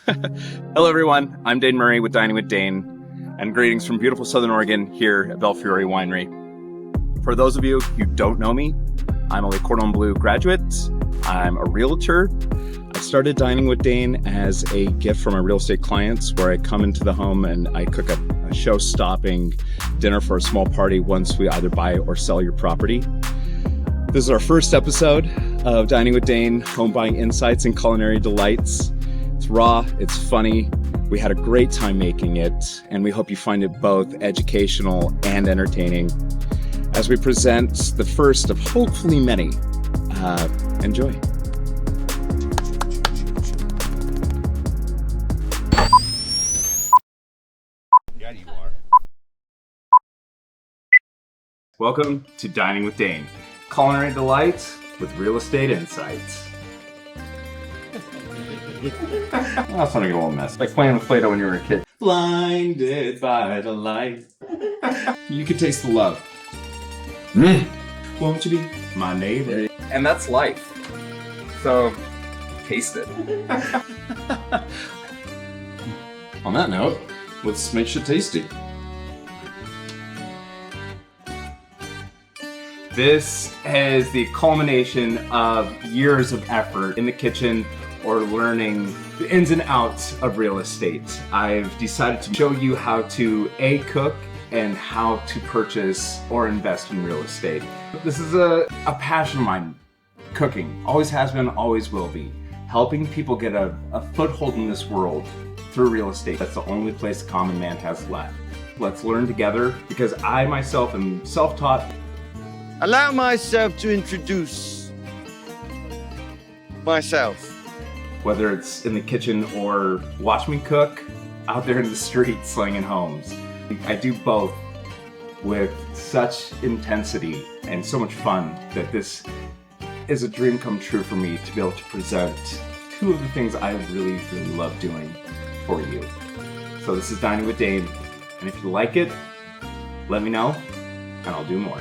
Hello everyone, I'm Dane Murray with Dining with Dane, and greetings from beautiful Southern Oregon here at Belle Fiore Winery. For those of you who don't know me, I'm a Cordon Bleu graduate. I'm a realtor. I started Dining with Dane as a gift for my real estate clients, where I come into the home and I cook a show-stopping dinner for a small party once we either buy or sell your property. This is our first episode of Dining with Dane, Homebuying Insights and Culinary Delights. It's raw, it's funny. We had a great time making it, and we hope you find it both educational and entertaining as we present the first of hopefully many. Enjoy. Yeah, you are. Welcome to Dining with Dane, Culinary Delights with Real Estate Insights. That's not a little mess. Like playing with Play-Doh when you were a kid. Blinded by the light. You can taste the love. Won't you be my neighbor? And that's life. So, taste it. On that note, let's make shit tasty. This is the culmination of years of effort in the kitchen or learning the ins and outs of real estate. I've decided to show you how to cook and how to purchase or invest in real estate. This is a passion of mine, cooking. Always has been, always will be. Helping people get a foothold in this world through real estate. That's the only place the common man has left. Let's learn together, because I myself am self-taught. Allow myself to introduce myself. Whether it's in the kitchen or watch me cook out there in the streets slinging homes. I do both with such intensity and so much fun that this is a dream come true for me to be able to present two of the things I really, really love doing for you. So this is Dining with Dane, and if you like it, let me know and I'll do more.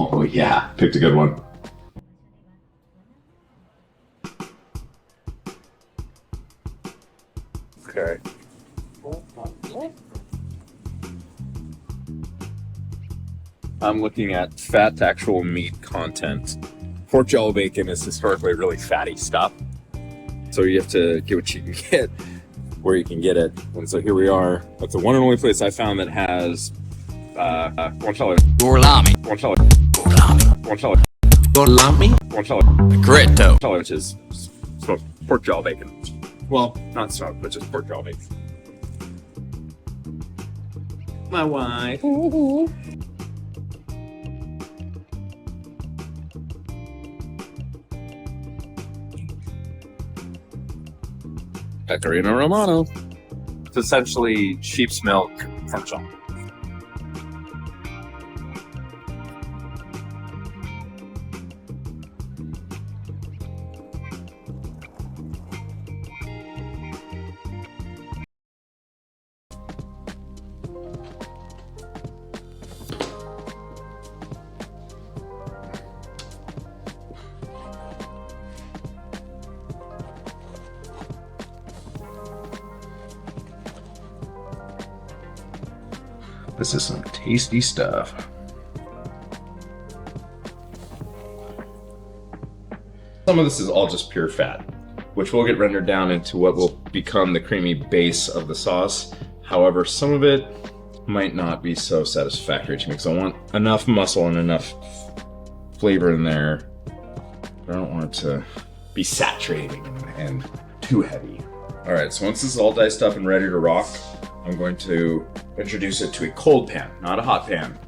Oh yeah, picked a good one. Okay. I'm looking at fat to actual meat content. Pork jello bacon is historically really fatty stuff. So you have to get what you can get where you can get it. And so here we are. That's the one and only place I found that has guanciale. Guanciale, which is smoked pork jello bacon. Well, not smoked, but just pork jello bacon. My wife. Pecorino Romano. It's essentially sheep's milk from shop. This is some tasty stuff. Some of this is all just pure fat, which will get rendered down into what will become the creamy base of the sauce. However, some of it might not be so satisfactory to me, because I want enough muscle and enough flavor in there. I don't want it to be saturating and too heavy. All right, so once this is all diced up and ready to rock, I'm going to introduce it to a cold pan, not a hot pan.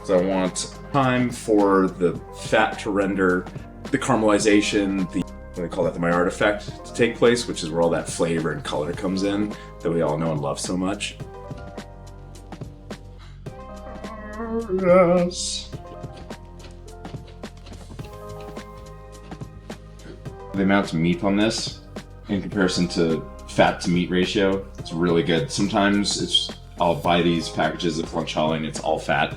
So I want time for the fat to render, the caramelization, the they call that the Maillard effect to take place, which is where all that flavor and color comes in that we all know and love so much. Yes. The amount of meat on this in comparison to fat to meat ratio, it's really good. Sometimes I'll buy these packages of guanciale and it's all fat,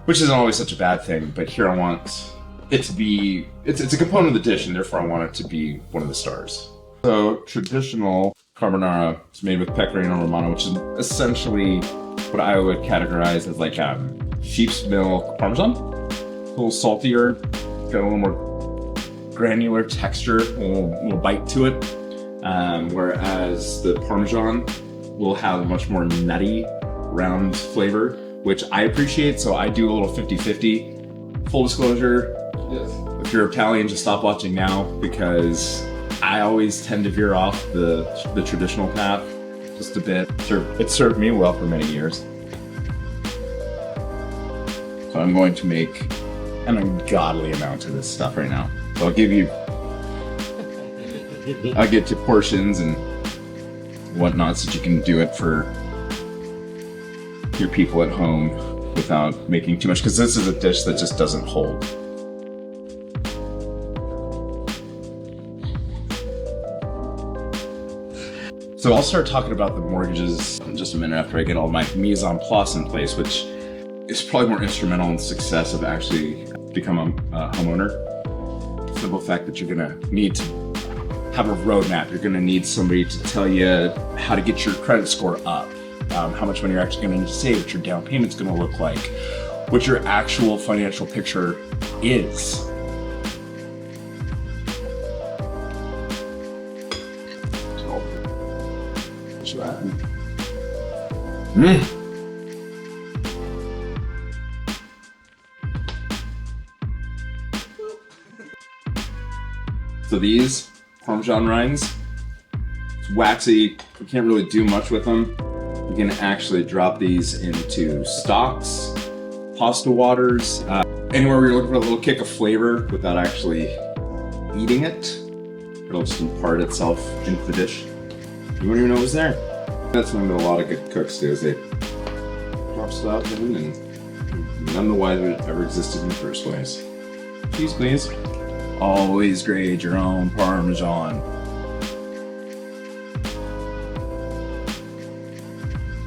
which isn't always such a bad thing, but here I want it to be, it's a component of the dish, and therefore I want it to be one of the stars. So traditional carbonara is made with pecorino romano, which is essentially what I would categorize as like sheep's milk parmesan. It's a little saltier, got a little more granular texture, a little bite to it. Whereas the parmesan will have a much more nutty, round flavor, which I appreciate, so I do a little 50-50. Full disclosure, if you're Italian, just stop watching now, because I always tend to veer off the traditional path just a bit. It served me well for many years. So I'm going to make an ungodly amount of this stuff right now. So I'll get you portions and whatnot so that you can do it for your people at home without making too much, because this is a dish that just doesn't hold. So I'll start talking about the mortgages in just a minute after I get all my mise en place in place, which is probably more instrumental in the success of actually becoming a homeowner. The simple fact that you're gonna need to have a roadmap. You're gonna need somebody to tell you how to get your credit score up, how much money you're actually gonna need to save, what your down payment's gonna look like, what your actual financial picture is. So these Parmesan rinds, it's waxy, you can't really do much with them. You can actually drop these into stocks, pasta waters, anywhere where you're looking for a little kick of flavor without actually eating it. It'll just impart itself into the dish. You wouldn't even know it was there. That's something that a lot of good cooks do, is they drop stuff in and none the wiser it ever existed in the first place. Cheese, please. Always grade your own Parmesan.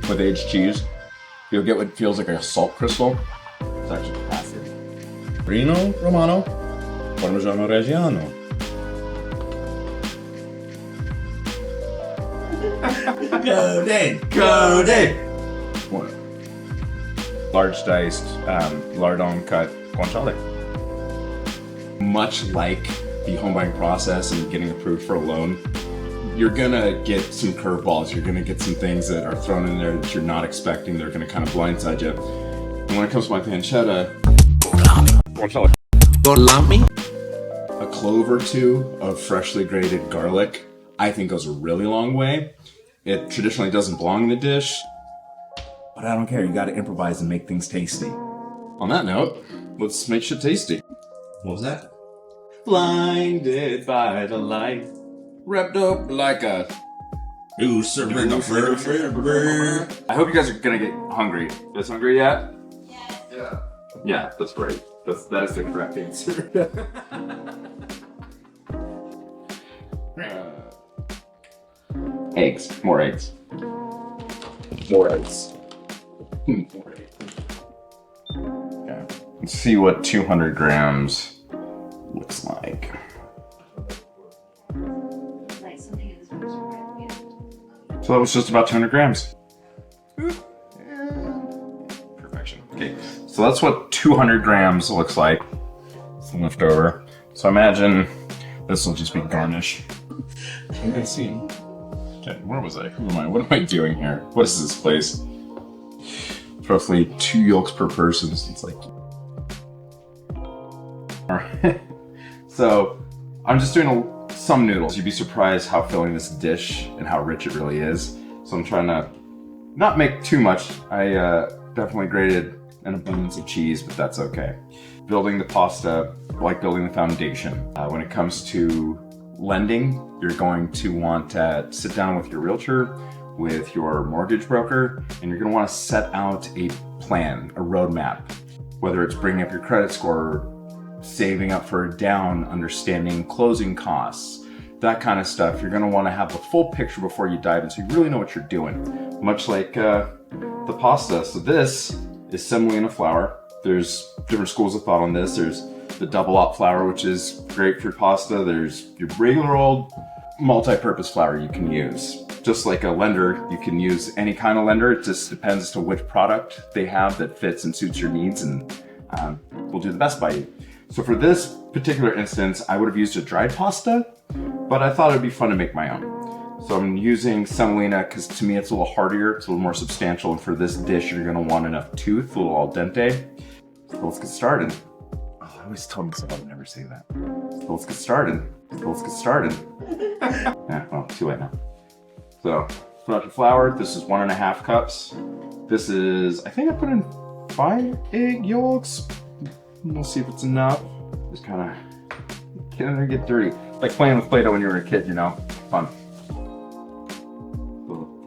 With aged cheese, you'll get what feels like a salt crystal. It's actually passive. Rino Romano, Parmigiano Reggiano. Go Dane! Go Dane! What? Large diced, lardon cut guanciale. Much like the home buying process and getting approved for a loan, you're gonna get some curveballs. You're gonna get some things that are thrown in there that you're not expecting. They're gonna kind of blindside you. And when it comes to my pancetta, a clove or two of freshly grated garlic, I think goes a really long way. It traditionally doesn't belong in the dish, but I don't care. You gotta improvise and make things tasty. On that note, let's make shit tasty. What was that? Blinded by the light, wrapped up like a I hope you guys are gonna get hungry. You guys hungry yet? Yeah. Yeah, that's great. That is the correct answer. Eggs. More eggs. More eggs. More eggs. Okay. Let's see what 200 grams looks like. So that was just about 200 grams. Perfection. Okay, so that's what 200 grams looks like. Some left over. So imagine this will just be garnish. You can see. Okay, where was I? Who am I? What am I doing here? What is this place? It's roughly 2 yolks per person. So it's like. Alright. So I'm just doing some noodles. You'd be surprised how filling this dish and how rich it really is. So I'm trying to not make too much. I definitely grated an abundance of cheese, but that's okay. Building the pasta, like building the foundation. When it comes to lending, you're going to want to sit down with your realtor, with your mortgage broker, and you're going to want to set out a plan, a roadmap, whether it's bringing up your credit score, saving up for a down, understanding closing costs, that kind of stuff. You're going to want to have the full picture before you dive in, so you really know what you're doing. Much like the pasta. So this is semolina flour. There's different schools of thought on this. There's the double op flour, which is great for pasta. There's your regular old multi-purpose flour you can use. Just like a lender, you can use any kind of lender. It just depends as to which product they have that fits and suits your needs, and will do the best by you. So for this particular instance, I would have used a dried pasta, but I thought it'd be fun to make my own. So I'm using semolina because to me it's a little hardier, it's a little more substantial, and for this dish you're gonna want enough tooth, a little al dente. So let's get started. Oh, I always tell myself I would never say that. So let's get started. Yeah, well, too late now. So, put out your flour. This is 1.5 cups. This is, I think I put in 5 egg yolks. We'll see if it's enough. Just kind of get in there and get dirty. Like playing with Play-Doh when you were a kid, you know? Fun. A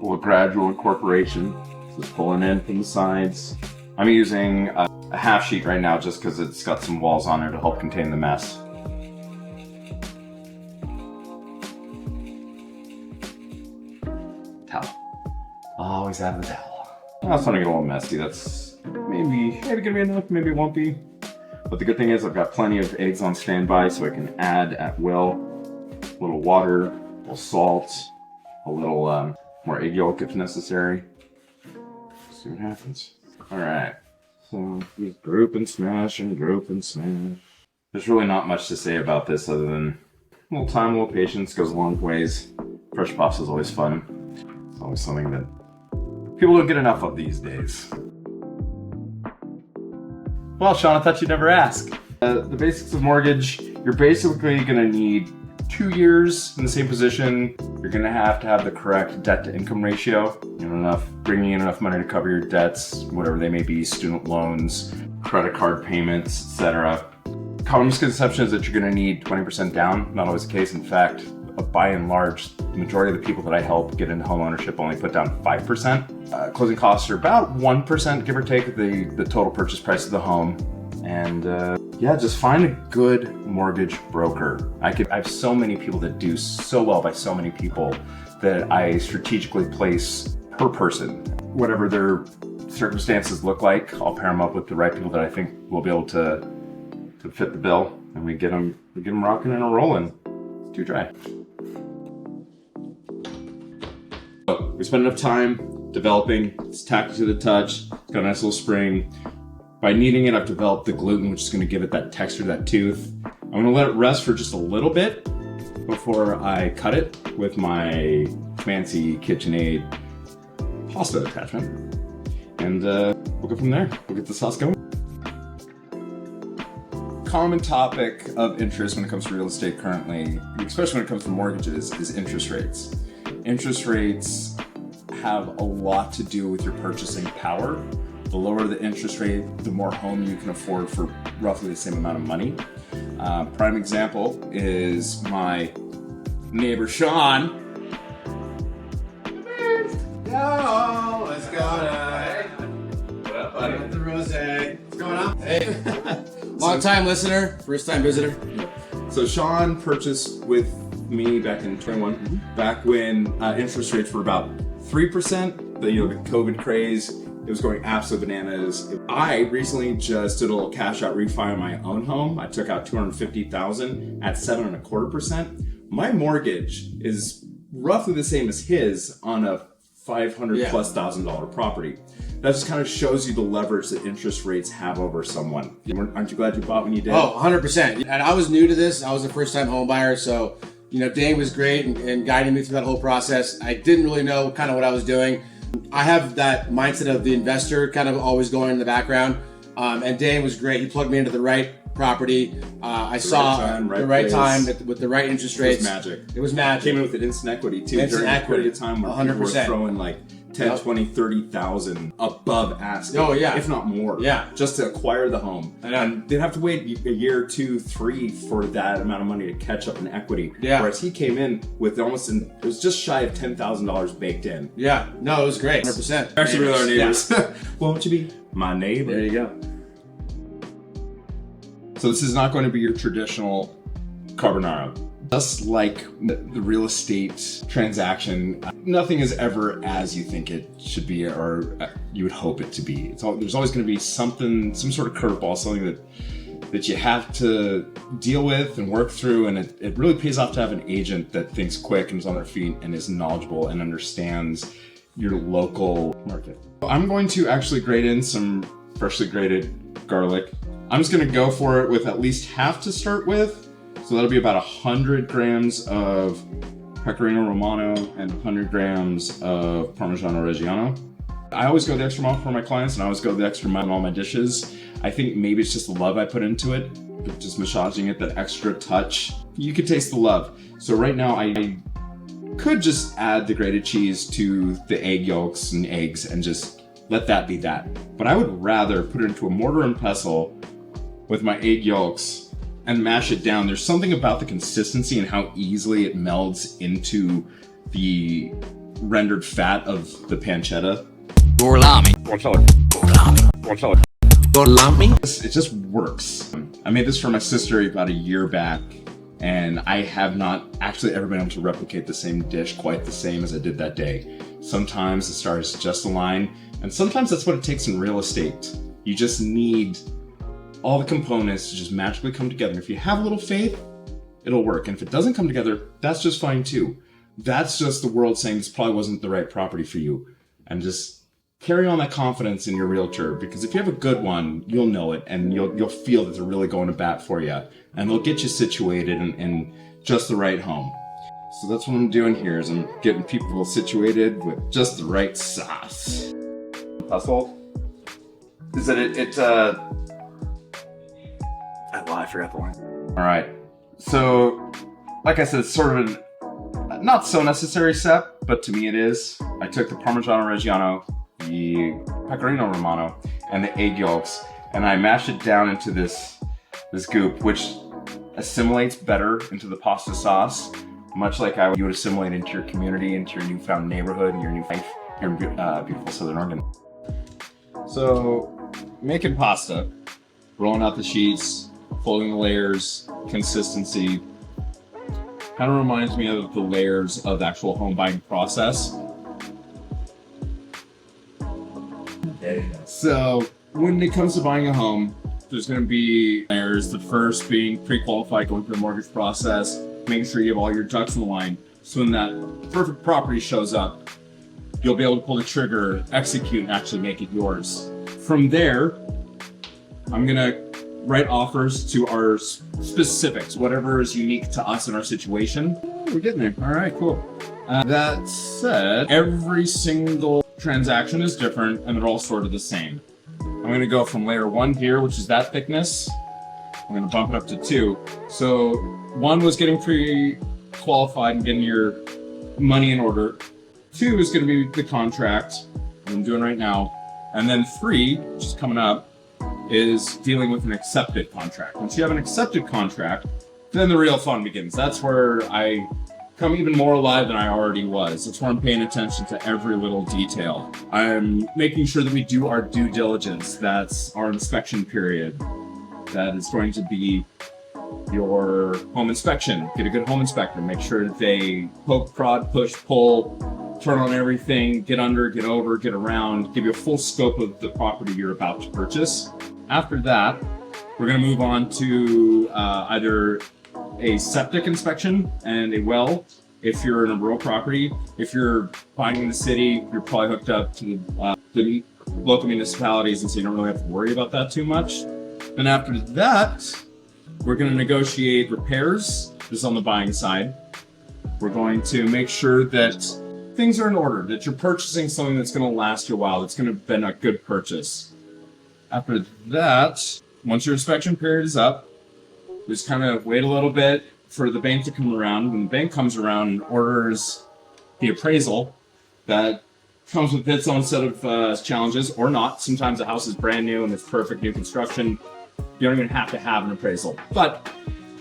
little gradual incorporation. Just pulling in from the sides. I'm using a half sheet right now just because it's got some walls on there to help contain the mess. Towel. Always have the towel. Well, it's gonna get a little messy. That's maybe gonna be enough, maybe it won't be. But the good thing is I've got plenty of eggs on standby so I can add at will. A little water, a little salt, a little more egg yolk if necessary. See what happens. All right, so just group and smash and group and smash. There's really not much to say about this other than a little time, a little patience goes a long ways. Fresh pasta is always fun. It's always something that people don't get enough of these days. Well, Sean, I thought you'd never ask. The basics of mortgage, you're basically gonna need 2 years in the same position. You're gonna have to have the correct debt to income ratio. You know, bringing in enough money to cover your debts, whatever they may be, student loans, credit card payments, etc. Common misconception is that you're gonna need 20% down. Not always the case. In fact, by and large, the majority of the people that I help get into home ownership only put down 5%. Closing costs are about 1%, give or take, the total purchase price of the home. And yeah, just find a good mortgage broker. I have so many people that do so well by so many people that I strategically place per person. Whatever their circumstances look like, I'll pair them up with the right people that I think will be able to fit the bill, and we get them rocking and rolling. It's too dry. So, we spent enough time developing. It's tacky to the touch. It's got a nice little spring. By kneading it, I've developed the gluten, which is going to give it that texture, that tooth. I'm going to let it rest for just a little bit before I cut it with my fancy KitchenAid pasta attachment. And we'll go from there. We'll get the sauce going. Common topic of interest when it comes to real estate currently, especially when it comes to mortgages, is interest rates. Interest rates have a lot to do with your purchasing power. The lower the interest rate, the more home you can afford for roughly the same amount of money. Prime example is my neighbor Sean. Yo, let's go. What up, buddy? With the rosé. What's going on? Hey. Long time listener, first time visitor. So Sean purchased with me back in 21, back when interest rates were about 3%, the COVID craze. It was going absolute bananas. I recently just did a little cash out refi on my own home. I took out $250,000 at 7.25%. My mortgage is roughly the same as his on a $500,000+ property. That just kind of shows you the leverage that interest rates have over someone. Aren't you glad you bought when you did? Oh, 100%. And I was new to this. I was a first-time home buyer, so Dane was great and guiding me through that whole process. I didn't really know kind of what I was doing. I have that mindset of the investor kind of always going in the background. And Dane was great. He plugged me into the right property. I saw the right time with the right interest rates. It was magic. It was magic. Came in with an instant equity too. Instant during equity. A period of time when 100%. people were throwing like 10, Yep. 20, 30,000 above asking. Oh, yeah. If not more. Yeah. Just to acquire the home. And they'd have to wait a year, 2, 3 for that amount of money to catch up in equity. Yeah. Whereas he came in with it was just shy of $10,000 baked in. Yeah. No, it was great. 100%. Actually, with our neighbors. Yeah. Won't you be my neighbor? There you go. So this is not going to be your traditional carbonara. Just like the real estate transaction, nothing is ever as you think it should be or you would hope it to be. There's always going to be something, some sort of curveball, something that you have to deal with and work through, and it really pays off to have an agent that thinks quick and is on their feet and is knowledgeable and understands your local market. I'm going to actually grate in some freshly grated garlic. I'm just going to go for it with at least half to start with. So that'll be about 100 grams of Pecorino Romano and 100 grams of Parmigiano Reggiano. I always go the extra mile for my clients, and I always go the extra mile in all my dishes. I think maybe it's just the love I put into it, just massaging it, that extra touch. You could taste the love. So right now I could just add the grated cheese to the egg yolks and eggs and just let that be that. But I would rather put it into a mortar and pestle with my egg yolks and mash it down. There's something about the consistency and how easily it melds into the rendered fat of the pancetta. It just works. I made this for my sister about a year back, and I have not actually ever been able to replicate the same dish quite the same as I did that day. Sometimes the stars just align, and sometimes that's what it takes in real estate. You just need all the components to just magically come together. And if you have a little faith, it'll work. And if it doesn't come together, that's just fine too. That's just the world saying this probably wasn't the right property for you. And just carry on that confidence in your realtor, because if you have a good one, you'll know it, and you'll feel that they're really going to bat for you, and they'll get you situated in just the right home. So that's what I'm doing here, is I'm getting people situated with just the right sauce. Hustle? Is that I forgot the line. All right. So, like I said, it's sort of a not so necessary step, but to me it is. I took the Parmigiano Reggiano, the Pecorino Romano, and the egg yolks, and I mashed it down into this goop, which assimilates better into the pasta sauce, much like how you would assimilate into your community, into your newfound neighborhood, and your new life here in beautiful Southern Oregon. So, making pasta, rolling out the sheets, folding the layers, consistency, kind of reminds me of the layers of the actual home buying process. So when it comes to buying a home, there's going to be layers. The first being pre-qualified, going through the mortgage process, making sure you have all your ducks in the line. So when that perfect property shows up, you'll be able to pull the trigger, execute, and actually make it yours. From there, I'm going to write offers to our specifics, whatever is unique to us in our situation. Oh, we're getting there. All right, cool. That said, every single transaction is different, and they're all sort of the same. I'm going to go from layer 1 here, which is that thickness. I'm going to bump it up to 2. So 1 was getting pre-qualified and getting your money in order. 2 is going to be the contract, what I'm doing right now. And then 3, which is coming up, is dealing with an accepted contract. Once you have an accepted contract, then the real fun begins. That's where I come even more alive than I already was. That's where I'm paying attention to every little detail. I'm making sure that we do our due diligence. That's our inspection period. That is going to be your home inspection. Get a good home inspector. Make sure that they poke, prod, push, pull, turn on everything, get under, get over, get around, give you a full scope of the property you're about to purchase. After that, we're going to move on to either a septic inspection and a well if you're in a rural property. If you're buying in the city, you're probably hooked up to the local municipalities, and so you don't really have to worry about that too much. And after that, we're going to negotiate repairs. This is on the buying side. We're going to make sure that things are in order, that you're purchasing something that's going to last you a while, that's going to be a good purchase. After that, once your inspection period is up, just kind of wait a little bit for the bank to come around. When the bank comes around and orders the appraisal, that comes with its own set of challenges, or not. Sometimes a house is brand new and it's perfect new construction. You don't even have to have an appraisal, but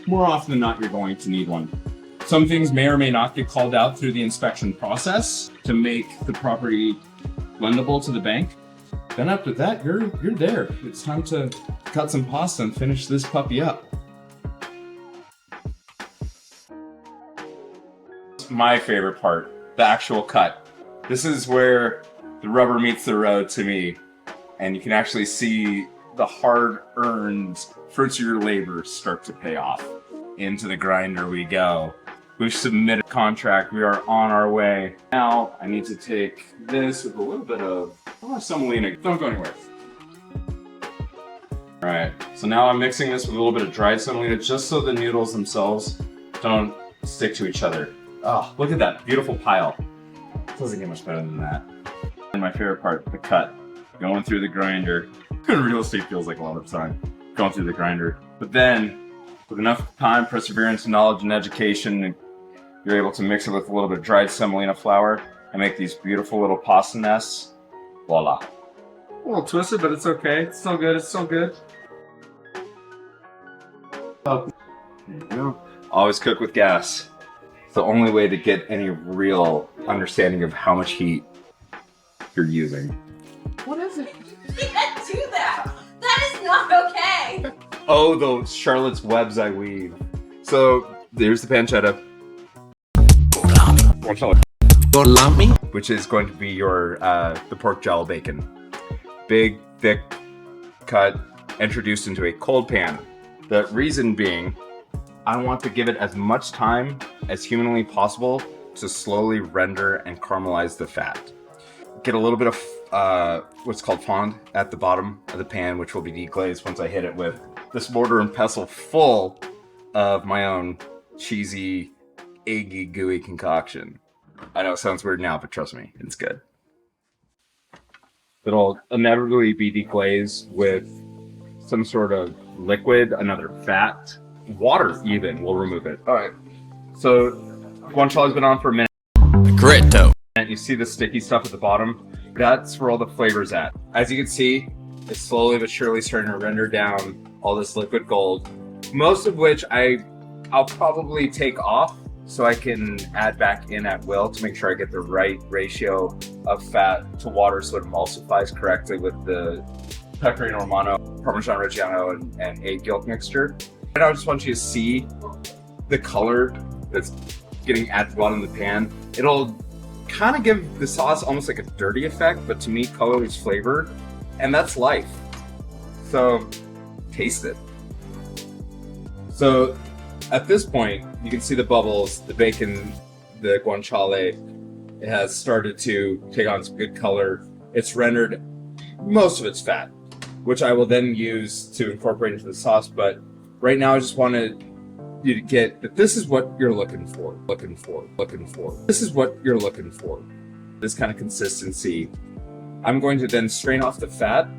more often than not, you're going to need one. Some things may or may not get called out through the inspection process to make the property lendable to the bank. Then after that, you're there. It's time to cut some pasta and finish this puppy up. My favorite part, the actual cut. This is where the rubber meets the road to me, and you can actually see the hard-earned fruits of your labor start to pay off. Into the grinder we go. We've submitted a contract. We are on our way. Now I need to take this with a little bit of semolina. Don't go anywhere. All right, so now I'm mixing this with a little bit of dried semolina just so the noodles themselves don't stick to each other. Oh, look at that beautiful pile. Doesn't get much better than that. And my favorite part, the cut. Going through the grinder. Real estate feels like a lot of time. Going through the grinder. But then, with enough time, perseverance, knowledge, and education, you're able to mix it with a little bit of dried semolina flour and make these beautiful little pasta nests. Voila. A little twisted, but it's okay. It's still good. It's still good. Oh. There you go. Always cook with gas. It's the only way to get any real understanding of how much heat you're using. What is it? You can't do that! That is not okay! Oh, those Charlotte's webs I weave. So, there's the pancetta. Which is going to be your, the pork jowl bacon. Big, thick cut, introduced into a cold pan. The reason being, I want to give it as much time as humanly possible to slowly render and caramelize the fat. Get a little bit of what's called fond at the bottom of the pan, which will be deglazed once I hit it with this mortar and pestle full of my own cheesy, eggy, gooey concoction. I know it sounds weird now, but trust me, it's good. It'll inevitably be deglazed with some sort of liquid, another fat. Water even will remove it. All right, so guanciale's been on for a minute. Gritto. And you see the sticky stuff at the bottom? That's where all the flavor's at. As you can see, it's slowly but surely starting to render down all this liquid gold, most of which I'll probably take off so I can add back in at will to make sure I get the right ratio of fat to water so it emulsifies correctly with the Pecorino Romano, Parmesan Reggiano, and egg yolk mixture. And I just want you to see the color that's getting at the bottom of the pan. It'll kind of give the sauce almost like a dirty effect, but to me, color is flavor, and that's life. So, taste it. So, at this point, you can see the bubbles, the bacon, the guanciale. It has started to take on some good color. It's rendered most of its fat, which I will then use to incorporate into the sauce. But right now, I just wanted you to get that this is what you're looking for. This is what you're looking for. This kind of consistency. I'm going to then strain off the fat.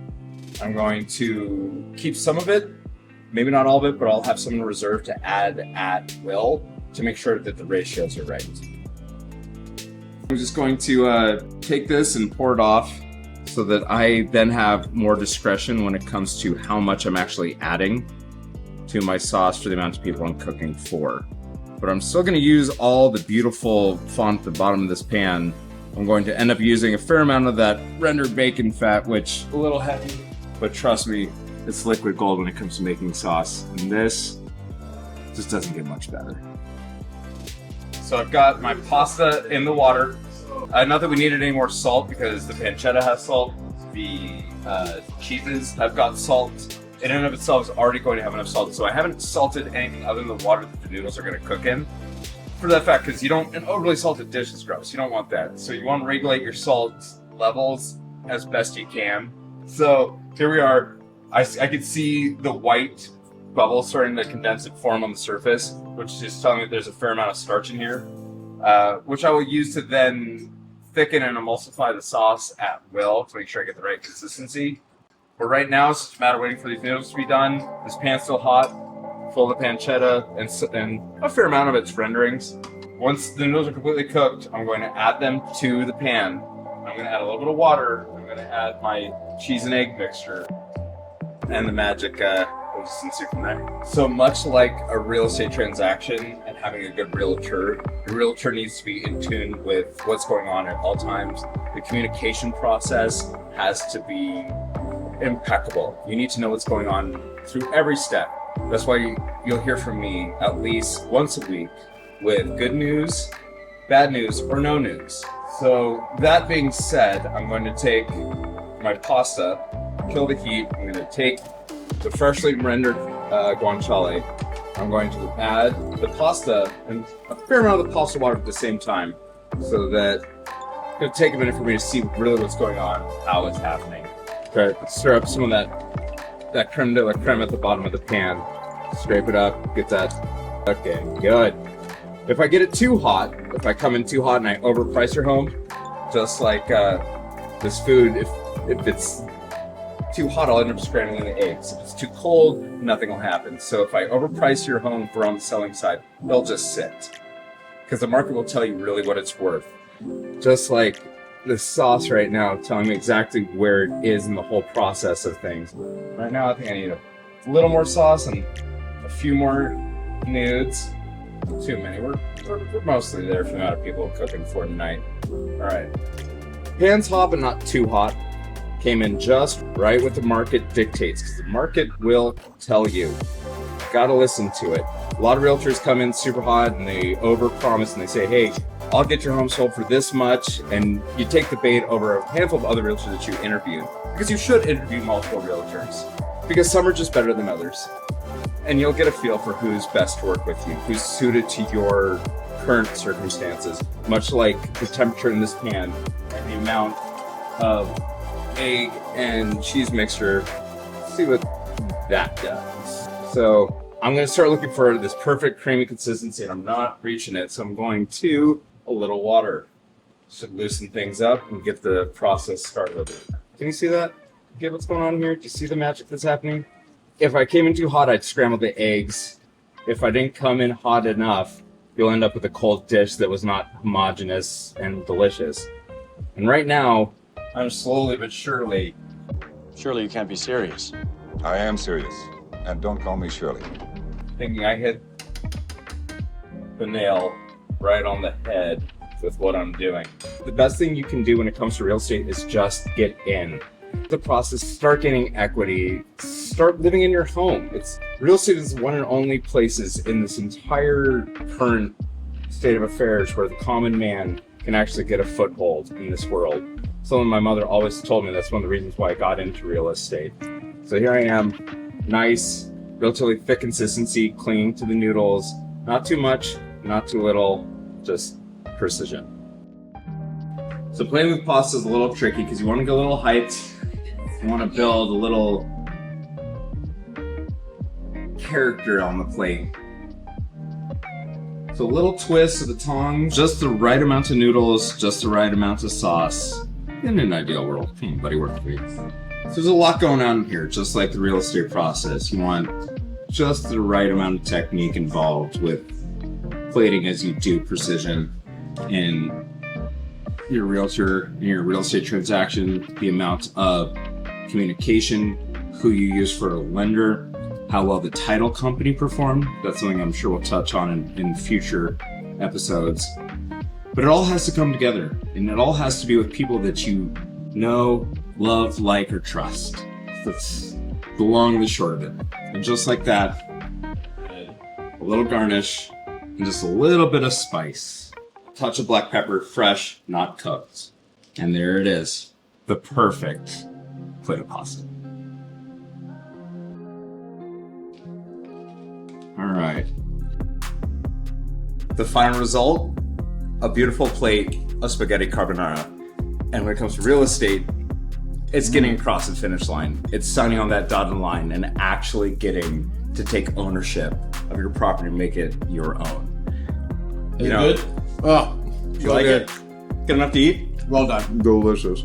I'm going to keep some of it, maybe not all of it, but I'll have some in reserve to add at will to make sure that the ratios are right. I'm just going to take this and pour it off so that I then have more discretion when it comes to how much I'm actually adding to my sauce for the amount of people I'm cooking for. But I'm still going to use all the beautiful font at the bottom of this pan. I'm going to end up using a fair amount of that rendered bacon fat, which a little heavy, but trust me, it's liquid gold when it comes to making sauce. And this just doesn't get much better. So I've got my pasta in the water. Not that we needed any more salt because the pancetta has salt. The cheeses have got salt. In and of itself is already going to have enough salt. So I haven't salted anything other than the water that the noodles are going to cook in. For that fact, because an overly salted dish is gross. You don't want that. So you want to regulate your salt levels as best you can. So here we are. I can see the white bubbles starting to condense and form on the surface, which is telling me that there's a fair amount of starch in here, which I will use to then thicken and emulsify the sauce at will to make sure I get the right consistency. But right now, it's just a matter of waiting for these noodles to be done. This pan's still hot, full of pancetta, and a fair amount of its renderings. Once the noodles are completely cooked, I'm going to add them to the pan. I'm I'm gonna add a little bit of water. I'm gonna add my cheese and egg mixture, and the magic will just ensue from there. So much like a real estate transaction and having a good realtor, the realtor needs to be in tune with what's going on at all times. The communication process has to be impeccable. You need to know what's going on through every step. That's why you'll hear from me at least once a week with good news, bad news, or no news. So that being said, I'm going to take my pasta, kill the heat. I'm going to take the freshly rendered guanciale. I'm going to add the pasta and a fair amount of the pasta water at the same time, so that it's going to take a minute for me to see really what's going on, how it's happening. Okay, stir up some of that creme de la creme at the bottom of the pan. Scrape it up, get that. Okay, good. If I get it too hot, if I come in too hot and I overprice your home, just like this food, if it's too hot, I'll end up scrambling the eggs. If it's too cold, nothing will happen. So if I overprice your home for on the selling side, they'll just sit. Because the market will tell you really what it's worth. Just like this sauce right now telling me exactly where it is in the whole process of things. Right now, I think I need a little more sauce and a few more nudes. Too many. We're mostly there for the amount of people cooking for tonight. All right. Pan's hot, but not too hot. Came in just right what the market dictates, because the market will tell you. Gotta listen to it. A lot of realtors come in super hot and they overpromise and they say, hey, I'll get your home sold for this much, and you take the bait over a handful of other realtors that you interview. Because you should interview multiple realtors, because some are just better than others. And you'll get a feel for who's best to work with you, who's suited to your current circumstances, much like the temperature in this pan and the amount of egg and cheese mixture. See what that does. So I'm going to start looking for this perfect creamy consistency, and I'm not reaching it, so I'm going to a little water. Should loosen things up and get the process started. Can you see that? Get what's going on here? Do you see the magic that's happening? If I came in too hot, I'd scramble the eggs. If I didn't come in hot enough, you'll end up with a cold dish that was not homogeneous and delicious. And right now, I'm slowly but surely... Surely you can't be serious. I am serious. And don't call me Shirley. thinking I hit the nail right on the head with what I'm doing. The best thing you can do when it comes to real estate is just get in the process, start gaining equity, start living in your home. Real estate is one and only places in this entire current state of affairs where the common man can actually get a foothold in this world. Something my mother always told me, that's one of the reasons why I got into real estate. So here I am, nice, relatively thick consistency, clinging to the noodles, not too much, not too little, just precision. So playing with pasta is a little tricky because you want to get a little height, you want to build a little character on the plate. So a little twist of the tongs, just the right amount of noodles, just the right amount of sauce. In an ideal world, buddy, work for me. So there's a lot going on here, just like the real estate process. You want just the right amount of technique involved with plating as you do precision in your realtor, in your real estate transaction, the amount of communication, who you use for a lender, how well the title company performed. That's something I'm sure we'll touch on in future episodes. But it all has to come together, and it all has to be with people that you know, love, like, or trust. That's the long and the short of it. And just like that, a little garnish, and just a little bit of spice. Touch of black pepper, fresh, not cooked. And there it is, the perfect plate of pasta. All right. The final result, a beautiful plate of spaghetti carbonara. And when it comes to real estate, it's getting across the finish line. It's signing on that dotted line and actually getting to take ownership of your property and make it your own. Is it good? Oh, You like it? Good enough to eat? Well done. Delicious.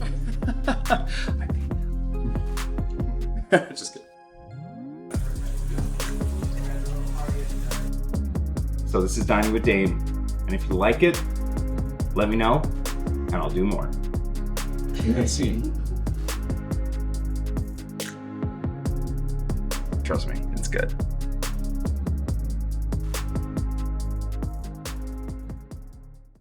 Just kidding. So this is Dining with Dane, and if you like it, let me know, and I'll do more. Let's see. Trust me, it's good.